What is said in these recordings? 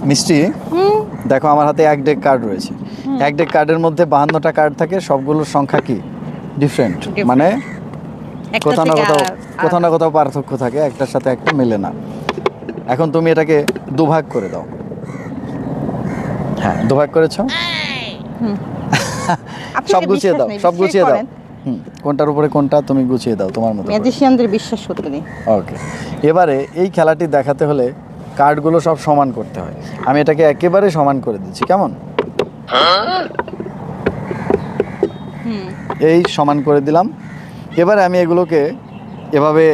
মিষ্টি, দেখো আমার হাতে এক ডেক কার্ড রয়েছে। এক ডেক কার্ডের মধ্যে 52টা কার্ড থাকে, সবগুলোর সংখ্যা কি ডিফারেন্ট, মানে কোথাও না কোথাও পার্থক্য থাকে, একটার সাথে একটা মেলে না। এখন তুমি এটাকে দুভাগ করে দাও। হ্যাঁ, দুভাগ করেছো। সব গুছিয়ে দাও, সব গুছিয়ে দাও। কোনটার উপরে কোনটা তুমি গুছিয়ে দাও তোমার মতো। ম্যাজিশিয়ানদের বিশ্বাস করতে নেই। ওকে, এবারে এই খেলাটি দেখাতে হলে কার্ডগুলো সব সমান করতে হয়। আমি এটাকে একেবারে সমান করে দিচ্ছি, কেমন? এই সমান করে দিলাম। এবারে আমি এগুলোকে এভাবে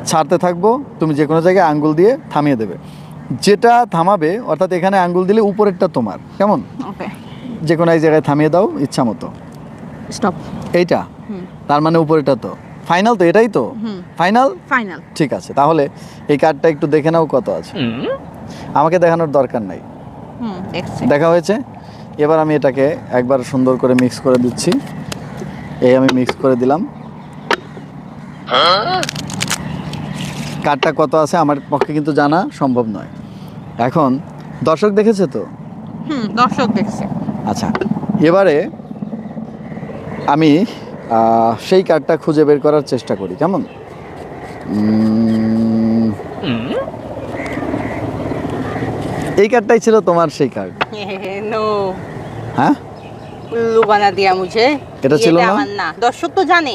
ছাড়তে থাকবো। তুমি যে কোনো জায়গায় আঙ্গুল দিয়ে থামিয়ে দেবে। যেটা থামাবে, অর্থাৎ এখানে আঙ্গুল দিলে উপরেরটা তোমার, কেমন? ওকে, যে কোনো এক জায়গায় থামিয়ে দাও ইচ্ছা মতো। স্টপ। এইটা তার মানে উপরেরটা তো ফাইনাল, তো এটাই তো ফাইনাল। ফাইনাল, ঠিক আছে, তাহলে এই কার্ডটা একটু দেখে নাও কত আছে। আমাকে দেখানোর দরকার নাই, দেখছি। দেখা হয়েছে। এবার আমি এটাকে একবার সুন্দর করে মিক্স করে দিচ্ছি। এই আমি মিক্স করে দিলাম। কার্ডটা কত আছে আমার পক্ষে কিন্তু জানা সম্ভব নয়। এখন দর্শক দেখেছে তো? দর্শক দেখছে। আচ্ছা, এবারে আমি সেই কার্ডটা খুঁজে বের করার চেষ্টা করি, কেমন? এই কার্ডটাই ছিল তোমার সেই কার্ড। নো, হ্যাঁ, উল্লু বানা দিয়া মুঝে। এটা ছিল না? আমার না, দর্শক তো জানে।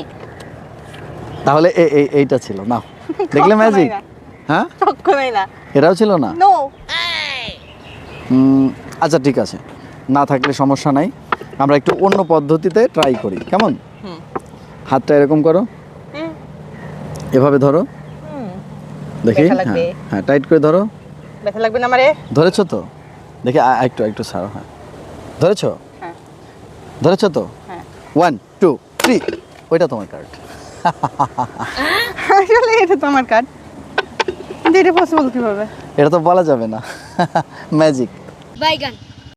তাহলে এইটা ছিল না, দেখলে ম্যাজিক। হ্যাঁ, কখনোই না। এটাও ছিল না। নো। আচ্ছা ঠিক আছে, না থাকলে সমস্যা নাই। আমরা একটু অন্য পদ্ধতিতে ট্রাই করি, কেমন? হাতটা এরকম করো, এভাবে ধরো, দেখি। হ্যাঁ, টাইট করে ধরো। ব্যথা লাগবে না আমারে? ধরেছো তো? দেখি একটু একটু ছাড়ো। হ্যাঁ, ধরেছো? হ্যাঁ, ধরেছো তো? হ্যাঁ। 1 2 3, ওইটা তোমার কার্ড। আসলে এটা তো আমার কার্ড। এটা পসিবল কিভাবে? এটা তো বলা যাবে না, ম্যাজিক। বাইগান।